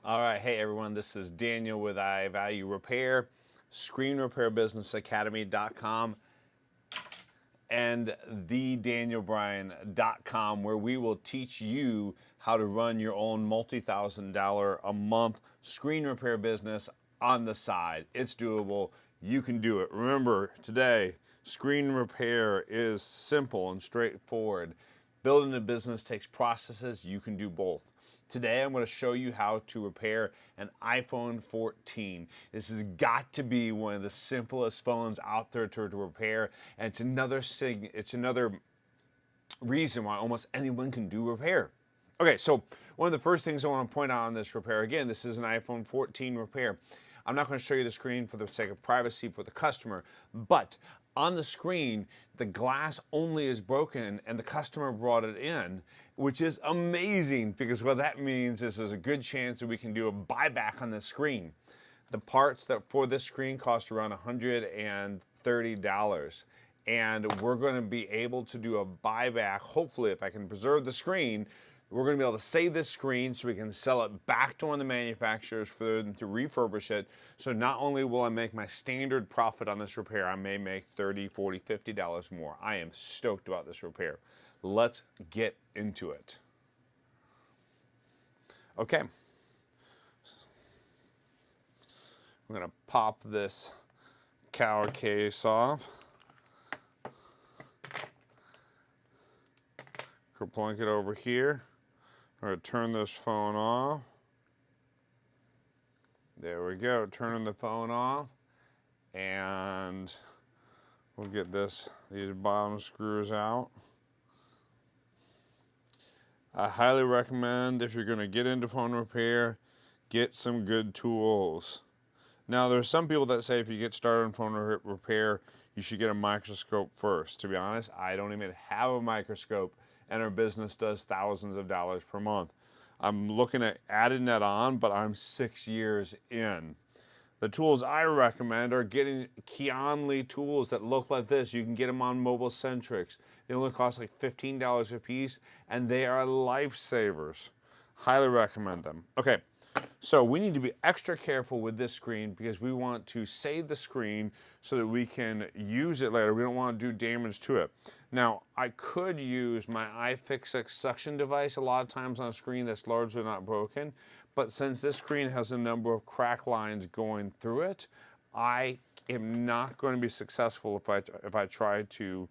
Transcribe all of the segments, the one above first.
All right, hey everyone, this is Daniel with I Value Repair, screenrepairbusinessacademy.com, and thedanielbryan.com, where we will teach you how to run your own multi-thousand-dollar a month screen repair business on the side. It's doable. You can do it. Remember, today, screen repair is simple and straightforward. Building a business takes processes. You can do both. Today I'm going to show you how to repair an iPhone 14. This has got to be one of the simplest phones out there to repair, and it's another reason why almost anyone can do repair. Okay, so one of the first things I want to point out on this repair, again, this is an iPhone 14 repair. I'm not going to show you the screen for the sake of privacy for the customer, but on the screen, the glass only is broken and the customer brought it in, which is amazing because what that means is there's a good chance that we can do a buyback on the screen. The parts that for this screen cost around $130, and we're going to be able to do a buyback. Hopefully, if I can preserve the screen, we're going to be able to save this screen so we can sell it back to one of the manufacturers for them to refurbish it. So not only will I make my standard profit on this repair, I may make $30, $40, $50 more. I am stoked about this repair. Let's get into it. Okay. I'm going to pop this cowl case off. Plunk it over here. I'm going to turn this phone off. There we go, turning the phone off. And we'll get these bottom screws out. I highly recommend, if you're going to get into phone repair, get some good tools. Now, there's some people that say if you get started in phone repair, you should get a microscope first. To be honest, I don't even have a microscope, and our business does thousands of dollars per month. I'm looking at adding that on, but I'm 6 years in. The tools I recommend are getting Keonly tools that look like this. You can get them on Mobile Centrics. They only cost like $15 a piece, and they are lifesavers. Highly recommend them. Okay, so we need to be extra careful with this screen because we want to save the screen so that we can use it later. We don't want to do damage to it. Now, I could use my iFixit suction device a lot of times on a screen that's largely not broken, but since this screen has a number of crack lines going through it, I am not going to be successful if I try to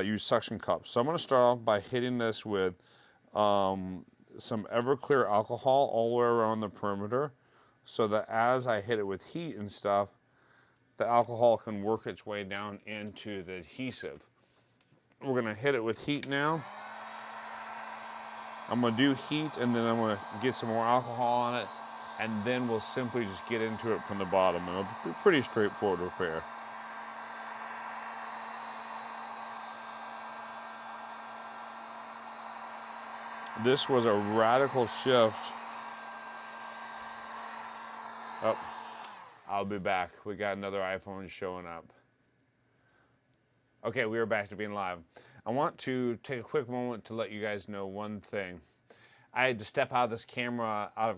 use suction cups. So I'm going to start off by hitting this with some Everclear alcohol all the way around the perimeter so that as I hit it with heat and stuff, the alcohol can work its way down into the adhesive. We're going to hit it with heat now. I'm going to do heat and then I'm going to get some more alcohol on it, and then we'll simply just get into it from the bottom. And it'll be pretty straightforward repair. This was a radical shift. Oh, I'll be back. We got another iPhone showing up. Okay, we are back to being live. I want to take a quick moment to let you guys know one thing. I had to step out of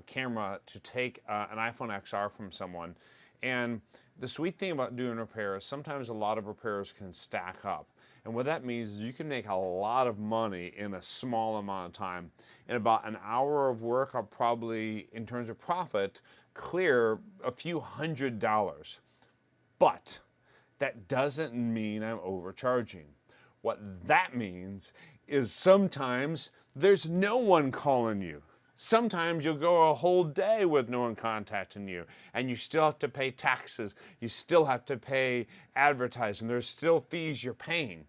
camera to take an iPhone XR from someone. And the sweet thing about doing repairs, sometimes a lot of repairs can stack up. And what that means is you can make a lot of money in a small amount of time. In about an hour of work, I'll probably, in terms of profit, clear a few $100s. But that doesn't mean I'm overcharging. What that means is sometimes there's no one calling you. Sometimes you'll go a whole day with no one contacting you, and you still have to pay taxes. You still have to pay advertising. There's still fees you're paying.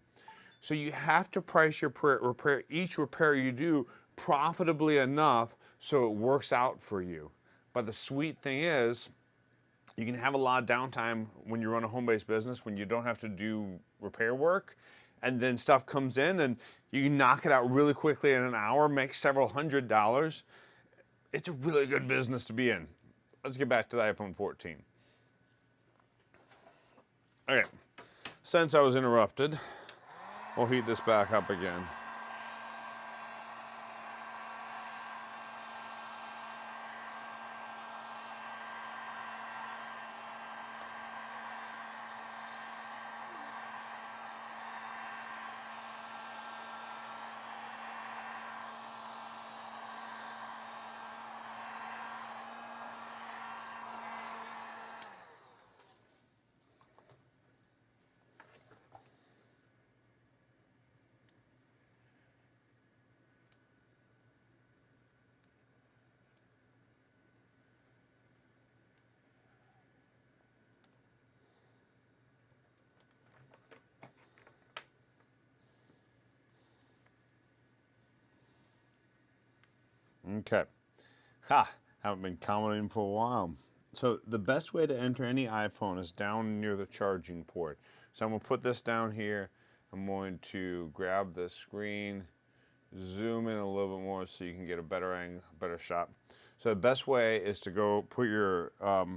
So you have to price your repair, each repair you do profitably enough so it works out for you. But the sweet thing is, you can have a lot of downtime when you run a home-based business, when you don't have to do repair work, and then stuff comes in and you knock it out really quickly in an hour, make several $100s. It's a really good business to be in. Let's get back to the iPhone 14. Okay, since I was interrupted, we'll heat this back up again. Okay. Ha! Haven't been commenting for a while. So the best way to enter any iPhone is down near the charging port. So I'm going to put this down here. I'm going to grab the screen, zoom in a little bit more so you can get a better angle, better shot. So the best way is to go put your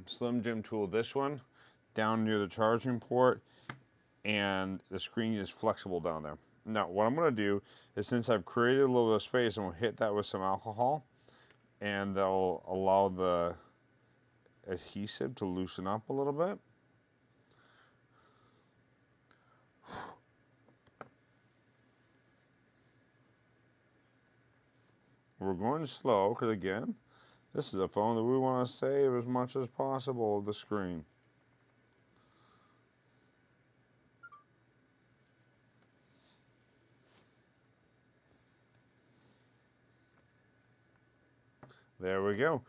Slim Jim tool, this one, down near the charging port, and the screen is flexible down there. Now what I'm going to do is, since I've created a little bit of space, I'm going to hit that with some alcohol, and that'll allow the adhesive to loosen up a little bit. We're going slow because, again, this is a phone that we want to save as much as possible of the screen. There we go.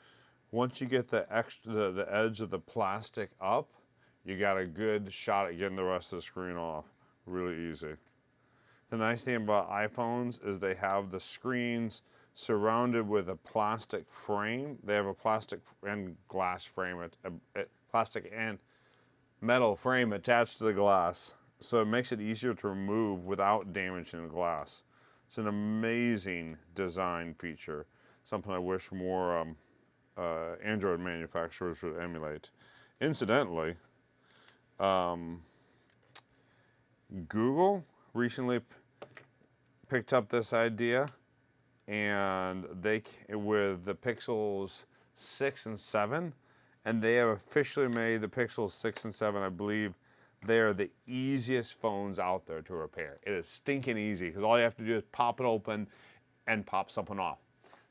Once you get the edge of the plastic up, you got a good shot at getting the rest of the screen off. Really easy. The nice thing about iPhones is they have the screens surrounded with a plastic frame. They have a plastic and glass frame, plastic and metal frame attached to the glass. So it makes it easier to remove without damaging the glass. It's an amazing design feature. Something I wish more Android manufacturers would emulate. Incidentally, Google recently picked up this idea, and they, with the Pixels 6 and 7, and they have officially made the Pixels 6 and 7, I believe, they are the easiest phones out there to repair. It is stinking easy because all you have to do is pop it open and pop something off.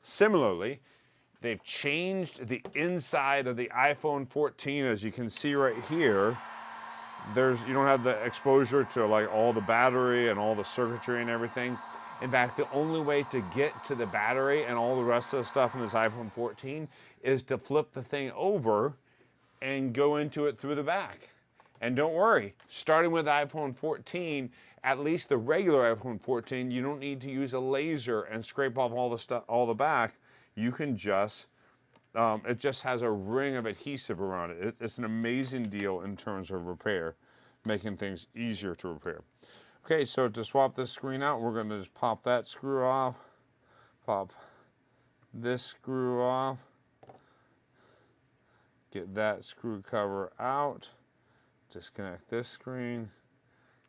Similarly, they've changed the inside of the iPhone 14, as you can see right here. You don't have the exposure to like all the battery and all the circuitry and everything. In fact, the only way to get to the battery and all the rest of the stuff in this iPhone 14 is to flip the thing over and go into it through the back. And don't worry, starting with iPhone 14, at least the regular iPhone 14, you don't need to use a laser and scrape off all the stuff, all the back. You can just, it just has a ring of adhesive around it. It's an amazing deal in terms of repair, making things easier to repair. Okay, so to swap this screen out, we're going to just pop that screw off, pop this screw off, get that screw cover out, disconnect this screen,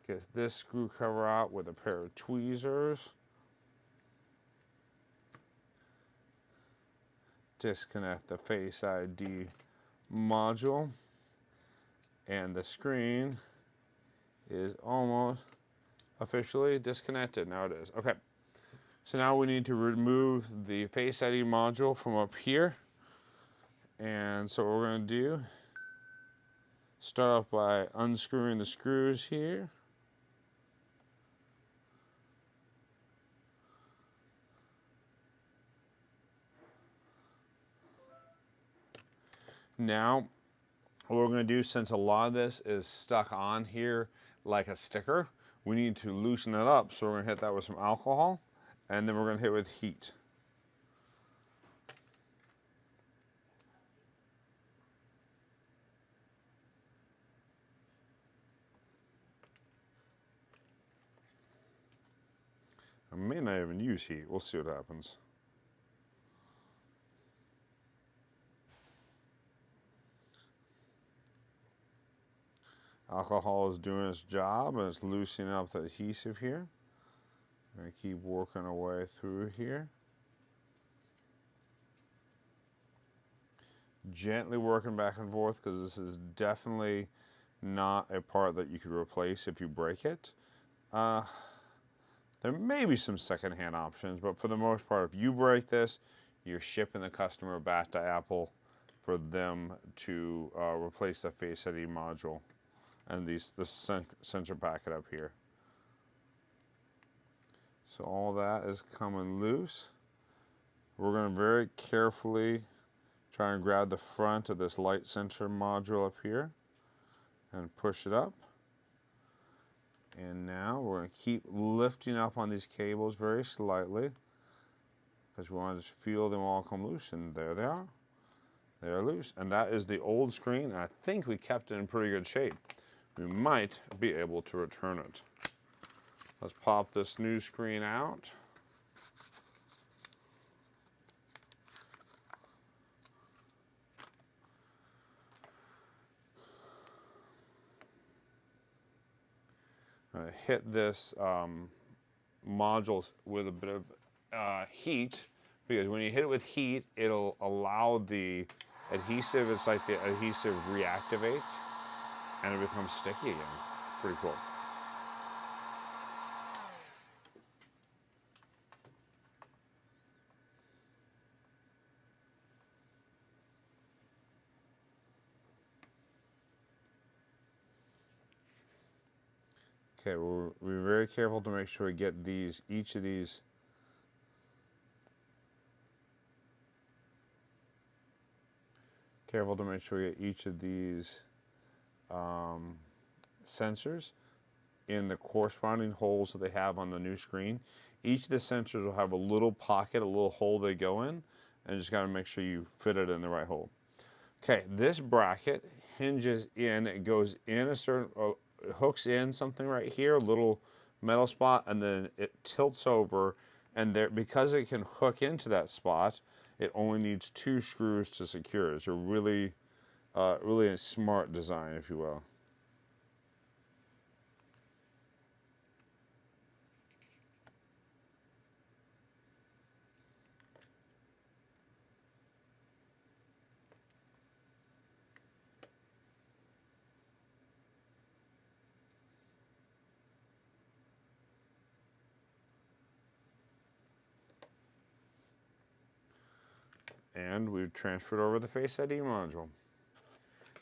get this screw cover out with a pair of tweezers, disconnect the Face ID module, and the screen is almost officially disconnected. Now it is. Okay. So now we need to remove the Face ID module from up here. And so what we're going to do, start off by unscrewing the screws here. Now, what we're going to do, since a lot of this is stuck on here like a sticker, we need to loosen it up. So we're going to hit that with some alcohol, and then we're going to hit it with heat. I may not even use heat. We'll see what happens. Alcohol is doing its job, and it's loosening up the adhesive here. We're going to keep working our way through here. Gently working back and forth, because this is definitely not a part that you could replace if you break it. There may be some secondhand options, but for the most part, if you break this, you're shipping the customer back to Apple for them to replace the Face ID module and this sensor packet up here. So all that is coming loose. We're going to very carefully try and grab the front of this light sensor module up here and push it up. And now we're going to keep lifting up on these cables very slightly. because we want to just feel them all come loose, and there they are. They are loose, and that is the old screen, and I think we kept it in pretty good shape. We might be able to return it. Let's pop this new screen out. I'm going to hit this module with a bit of heat, because when you hit it with heat, it'll allow the adhesive, it's like the adhesive reactivates and it becomes sticky again. Pretty cool. Okay, we'll be very careful to make sure we get each of these. Careful to make sure we get each of these sensors in the corresponding holes that they have on the new screen. Each of the sensors will have a little pocket, a little hole they go in, and just gotta make sure you fit it in the right hole. Okay, this bracket hinges in, it goes in a certain, it hooks in something right here, a little metal spot, and then it tilts over, and there, because it can hook into that spot, it only needs 2 screws to secure it. It's a really, really a smart design, if you will. And we've transferred over the Face ID module.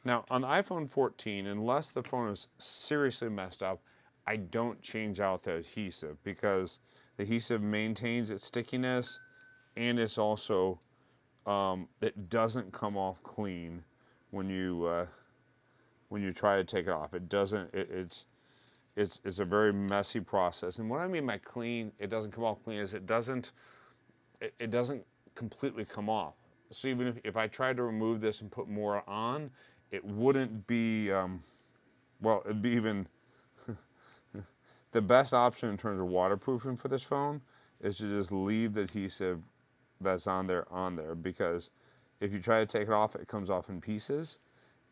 Now, on the iPhone 14, unless the phone is seriously messed up, I don't change out the adhesive, because the adhesive maintains its stickiness, and it's also, it doesn't come off clean when you try to take it off. It doesn't, it's a very messy process. And what I mean by clean, it doesn't come off clean, is it doesn't completely come off. So even if I tried to remove this and put more on, it wouldn't be, well, it'd be even, the best option in terms of waterproofing for this phone is to just leave the adhesive that's on there, because if you try to take it off, it comes off in pieces.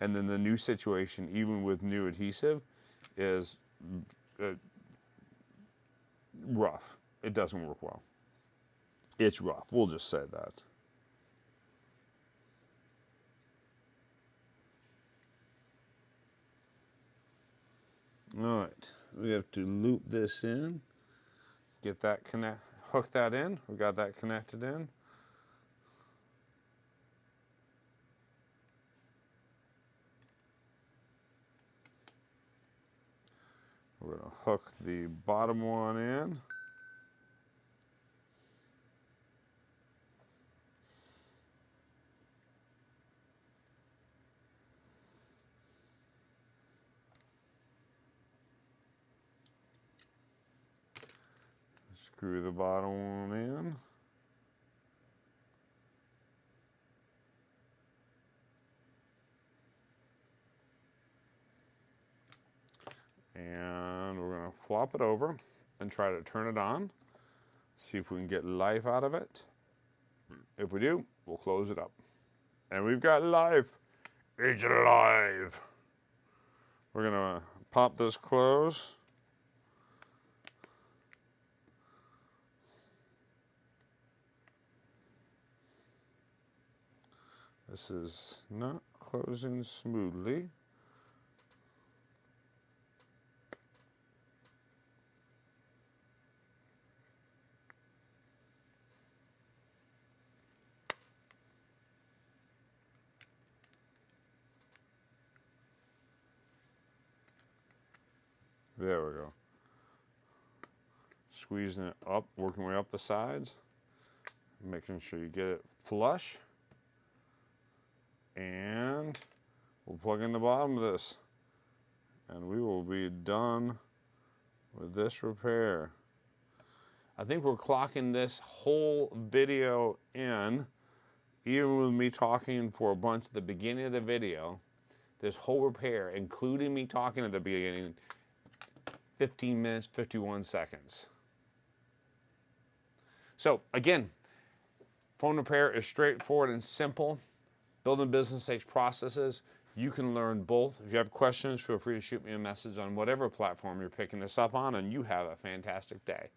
And then the new situation, even with new adhesive, is rough. It doesn't work well. It's rough, we'll just say that. All right, we have to loop this in, get that hook that in. We got that connected in. We're gonna hook the bottom one in. Screw the bottom one in. And we're gonna flop it over and try to turn it on. See if we can get life out of it. If we do, we'll close it up. And we've got life. It's alive. We're gonna pop this close. This is not closing smoothly. There we go. Squeezing it up, working way up the sides, making sure you get it flush. And we'll plug in the bottom of this, and we will be done with this repair. I think we're clocking this whole video in, even with me talking for a bunch at the beginning of the video, this whole repair, including me talking at the beginning, 15 minutes, 51 seconds. So again, phone repair is straightforward and simple. Building business takes processes. You can learn both. If you have questions, feel free to shoot me a message on whatever platform you're picking this up on, and you have a fantastic day.